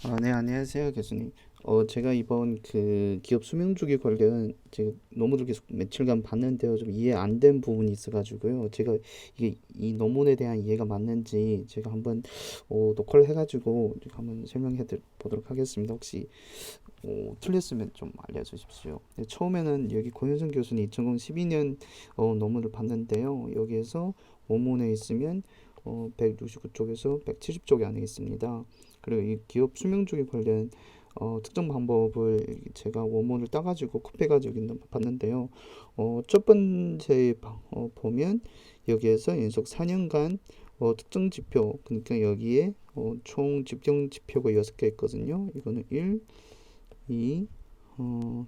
네, 안녕하세요, 교수님. 제가 이번 그 기업 수명주기 관련 제가 논문을 계속 며칠간 봤는데요. 좀 이해 안 된 부분이 있어가지고요. 제가 이게 이 논문에 대한 이해가 맞는지 제가 한번 녹화를 해가지고 한번 설명해 보도록 하겠습니다. 혹시 틀렸으면 좀 알려주십시오. 네, 처음에는 여기 권효정 교수님 2012년 논문을 봤는데요. 여기에서 원문에 있으면 169쪽에서 170쪽이 안에 있습니다. 그리고 이 기업 수명주기 관련 특정 방법을 제가 원문을 따가지고 kop해가지고 봤는데요. 첫 번째 보면 여기에서 연속 4년간 특정 지표, 그러니까 여기에 총 집중 지표가 6개 있거든요. 이거는 1, 2,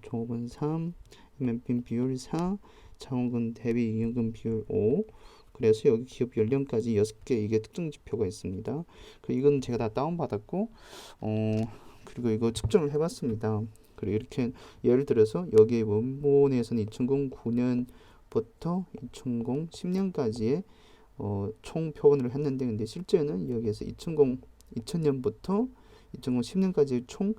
종업원 3, MNP 비율 4, 창원금 대비 이윤금 비율 5. 그래서 여기 기업 연령까지 6개 이게 특정 지표가 있습니다. 이건 제가 다 다운받았고, 그리고 이거 측정을 해봤습니다. 그리고 이렇게 예를 들어서 여기 원본에서는 2009년부터 2010년까지의 총 표본을 했는데, 근데 실제는 여기에서 2000년부터 2010년까지 총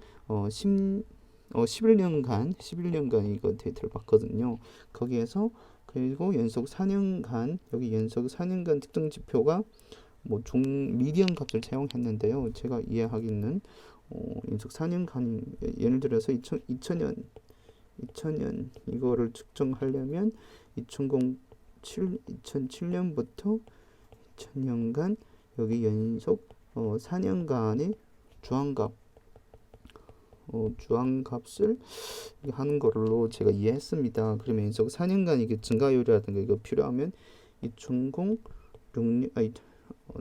11년간 이거 데이터를 봤거든요. 거기에서 그리고 연속 4년간 여기 연속 4년간 특정 지표가 뭐 종 미디언 값을 사용했는데요. 제가 이해하기는 연속 4년간 예를 들어서 2000년 이거를 측정하려면 2007년부터 2000년간 여기 연속 4년간의 주황값 주황값을 하는 걸로 제가 이해했습니다. 그러면 연속 4년간 이게 증가율이라든가 이거 필요하면 2006년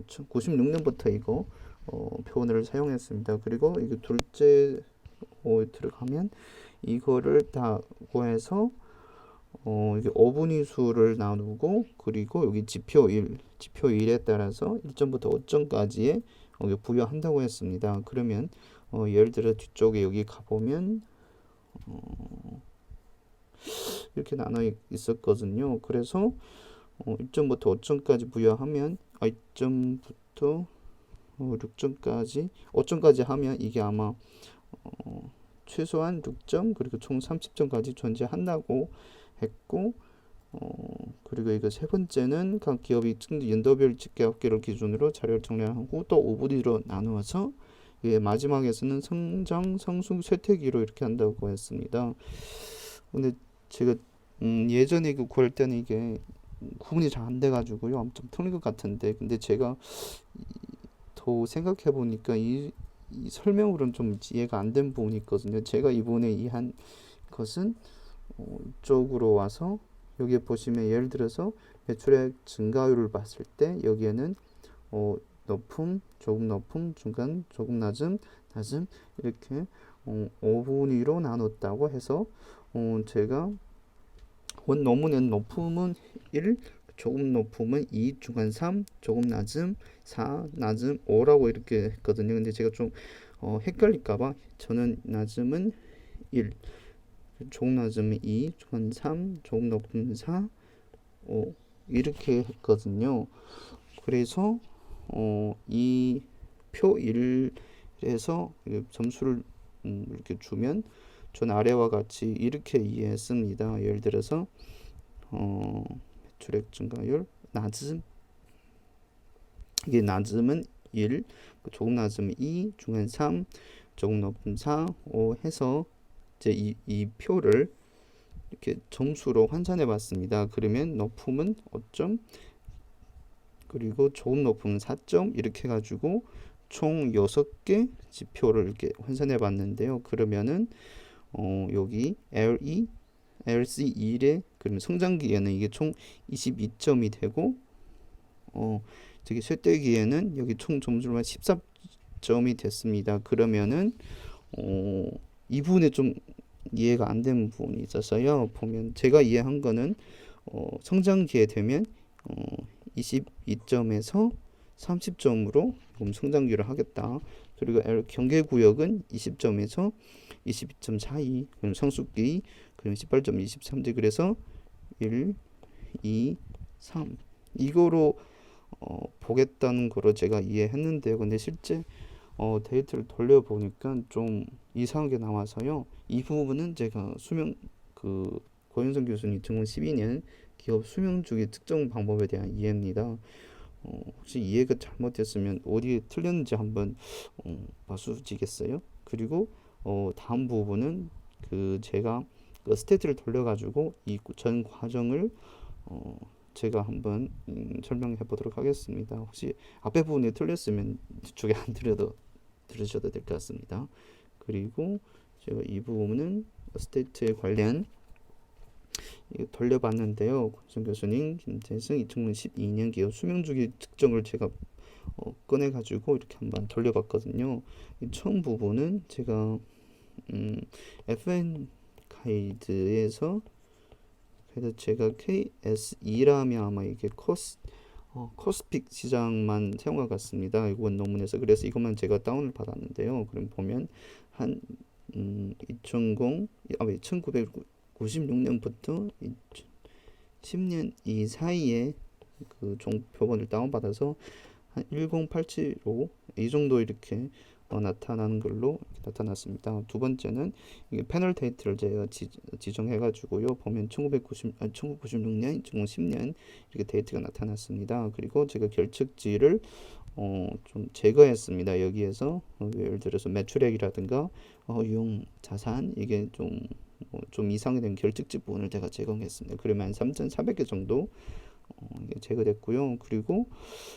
96년부터 이거 표현을 사용했습니다. 그리고 이거 둘째 들어가면 이거를 다 구해서 이게 어분위 수를 나누고 그리고 여기 지표 1에 따라서 1점부터 5점까지의 부여한다고 했습니다. 그러면 예를 들어 뒤쪽에 여기 가보면 이렇게 나눠 있었거든요. 그래서 1점부터 5점까지 부여하면 2점부터 6점까지 5점까지 하면 이게 아마 최소한 6점 그리고 총 30점까지 존재한다고 했고 그리고 이거 세 번째는 각 기업이 연도별 집계합계를 기준으로 자료를 정리하고 또 5분위로 나누어서 마지막에서는 성장, 성숙, 쇠퇴기로 이렇게 한다고 했습니다. 근데 제가 예전에 그 구할 때는 이게 구분이 잘 안 돼가지고요. 엄청 틀린 것 같은데 근데 제가 더 생각해 보니까 이 설명으로는 좀 이해가 안 된 부분이 있거든요. 제가 이번에 이해한 것은 이쪽으로 와서 여기에 보시면 예를 들어서 매출액 증가율을 봤을 때 여기에는 높음, 조금 높음, 중간, 조금 낮음, 낮음 이렇게 5분위로 나눴다고 해서 제가 원 논문에는 높음은 1, 조금 높음은 2, 중간 3, 조금 낮음 4, 낮음 5라고 이렇게 했거든요. 근데 제가 좀 헷갈릴까봐 저는 낮음은 1, 조금 낮음은 2, 중간 3, 조금 높음은 4, 5 이렇게 했거든요. 그래서 이 표 1에서 점수를 이렇게 주면 전 아래와 같이 이렇게 이해했습니다. 예를 들어서 매출액 증가율 낮음 이게 낮음은 1, 조금 낮으면 2, 중간 3, 조금 높은 4, 5 해서 이제 이 표를 이렇게 점수로 환산해 봤습니다. 그러면 높음은 5점, 그리고 조금 높으면 4점 이렇게 해가지고 총 6개 지표를 이렇게 환산해 봤는데요. 그러면은 여기 LE, LC1에 그러면 성장기에는 이게 총 22점이 되고 저기 쇠퇴기에는 여기 총 점수만 14점이 됐습니다. 그러면은 이 부분에 좀 이해가 안 되는 부분이 있어서요. 보면 제가 이해한 거는 성장기에 되면 22점에서 30점으로 성장기를 하겠다. 그리고 경계구역은 20점에서 22점 사이, 그럼 성숙기, 그럼 18점 23대 그래서 1, 2, 3 이거로 보겠다는 거로 제가 이해했는데요. 근데 실제 데이터를 돌려보니까 좀 이상하게 나와서요. 이 부분은 제가 고현성 교수님 2012년 기업 수명주기 특정 방법에 대한 이해입니다. 혹시 이해가 잘못됐으면 어디에 틀렸는지 한번 봐주시겠어요? 그리고 다음 부분은 제가 그 스테이트를 돌려가지고 이 전 과정을 제가 한번 설명해 보도록 하겠습니다. 혹시 앞에 부분이 틀렸으면 뒤쪽에 안 들으셔도 될 것 같습니다. 그리고 제가 이 부분은 스테이트에 관련 돌려봤는데요. 권성 교수님, 김태승 2012년 기업 수명주기 측정을 제가 꺼내가지고 이렇게 한번 돌려봤거든요. 처음 부분은 제가 FN 가이드에서 그래서 제가 KS2라면 아마 이게 코스픽 시장만 사용한 것 같습니다. 이건 논문에서 그래서 이것만 제가 다운을 받았는데요. 그럼 보면 한 1996년부터 10년 이 사이에 그 종표본을 다운받아서 한 1087로 이 정도 이렇게 나타나는 걸로 나타났습니다. 두 번째는 이게 패널 데이트를 제가 지정해가지고요. 보면 1996년, 2010년 이렇게 데이트가 나타났습니다. 그리고 제가 결측지를 좀 제거했습니다. 여기에서 예를 들어서 매출액이라든가 유용 자산 이게 좀 이상이 된 결측지 부분을 제가 제거했습니다. 그러면 3,400개 정도 이게 제거됐고요. 그리고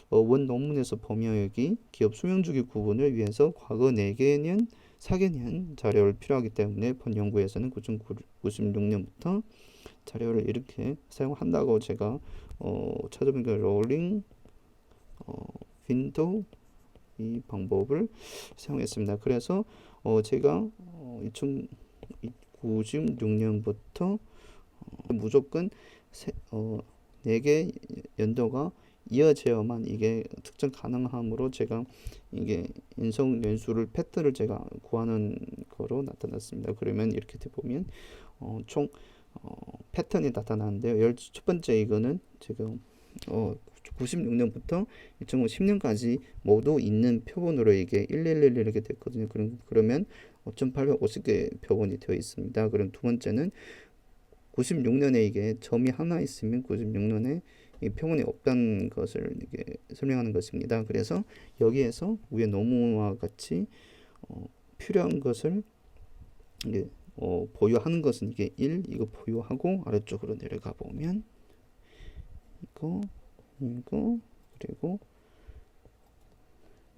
원 논문에서 보면 여기 기업 수명주기 구분을 위해서 과거 4개년, 4개년 자료를 필요하기 때문에 본 연구에서는 1996년부터 자료를 이렇게 사용한다고 제가 찾아보니까 롤링 윈도우 이 방법을 사용했습니다. 그래서 제가 2096년부터 무조건 4개 연도가 이어져야만 이게 특정 가능하므로 제가 이게 인성 연수를 패턴을 제가 구하는 거로 나타났습니다. 그러면 이렇게 보면 총 패턴이 나타나는데요. 첫 번째 이거는 지금 96년부터 2010년까지 모두 있는 표본으로 이게 1111 이렇게 됐거든요. 그러면 5,850개 표본이 되어 있습니다. 그럼 두 번째는 96년에 이게 점이 하나 있으면 96년에 이 표본이 없다는 것을 이게 설명하는 것입니다. 그래서 여기에서 위에 논문과 같이 필요한 것을 이게 보유하는 것은 이게 1 이거 보유하고 아래쪽으로 내려가 보면 이거 그리고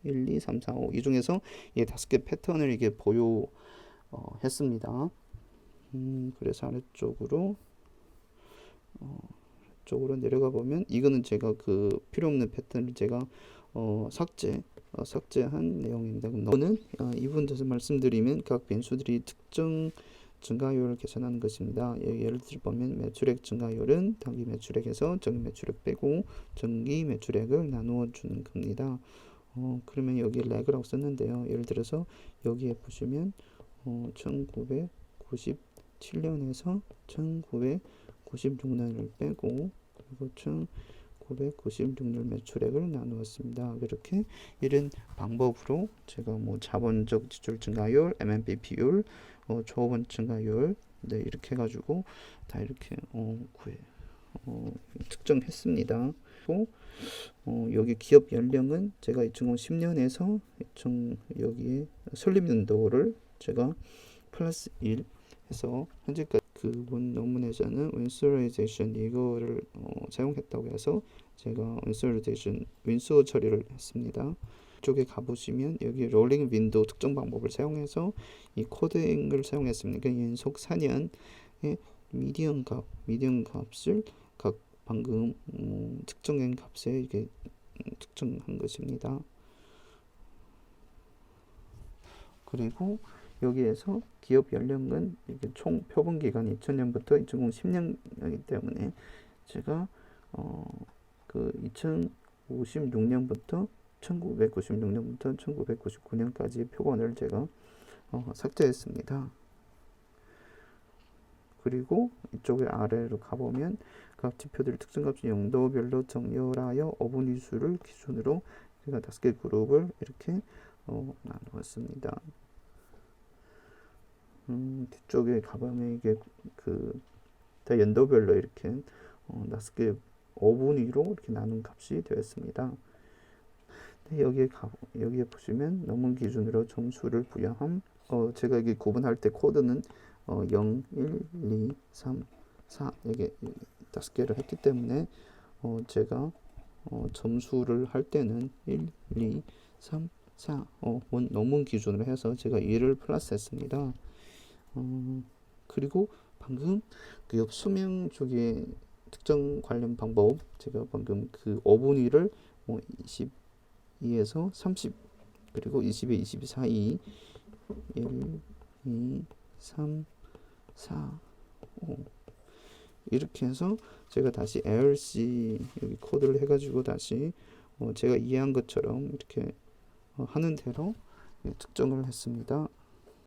1, 2, 3, 4, 5 이 중에서 이 5개 패턴을 이게 보유했습니다. 그래서 아래쪽으로 내려가 보면 이거는 제가 그 필요 없는 패턴을 제가 삭제한 내용입니다. 이거는 이 부분에서 말씀드리면 각 변수들이 특정 증가율을 계산하는 것입니다. 예를 들어 보면 매출액 증가율은 단기 매출액에서 정기 매출액 빼고 정기 매출액을 나누어 주는 겁니다. 그러면 여기 렉이라고 썼는데요. 예를 들어서 여기에 보시면 1997년에서 1996년을 빼고 그리고 1996년 매출액을 나누었습니다. 이렇게 이런 방법으로 제가 자본적 지출 증가율, MNP 비율, 조합원 증가율 이렇게 해가지고 다 이렇게 측정했습니다. 여기 기업 연령은 제가 2010년에서 여기에 설립 연도를 제가 플러스 1 해서 현재까지 그본 논문에서는 윈스러이제이션 이거를 사용했다고 해서 제가 윈스러이제이션 윈수어 처리를 했습니다. 쪽에 가보시면 여기 롤링 윈도우 특정 방법을 사용해서 이 코딩을 사용했습니다. 연속 4년의 미디언 값을 각 방금 측정한 값에 이게 측정한 것입니다. 그리고 여기에서 기업 연령은 이게 총 표본 기간이 2000년부터 2010년이기 때문에 제가 그 2056년부터 1996년부터 1999년까지 표본을 제가 삭제했습니다. 그리고 이쪽에 아래로 가보면 각 지표들 특정값 용도별로 정렬하여 어분위 수를 기준으로 제가 5개 그룹을 이렇게 나누었습니다. 뒤쪽에 가방에 이게 다 연도별로 이렇게 5개 5분위로 이렇게 나눈 값이 되었습니다. 네, 여기에 보시면 넘은 기준으로 점수를 부여함. 제가 여기 구분할 때 코드는 0, 1, 2, 3, 4 이게 5개를 했기 때문에 제가 점수를 할 때는 1, 2, 3, 4 넘은 기준으로 해서 제가 1을 플러스했습니다. 그리고 방금 그 옆 수명 쪽에 특정 관련 방법 제가 방금 그 5분위를 22에서 30 그리고 20에 22 사이 1, 2, 3, 4, 5 이렇게 해서 제가 다시 ARC 여기 코드를 해가지고 다시 제가 이해한 것처럼 이렇게 하는 대로 특정을 했습니다.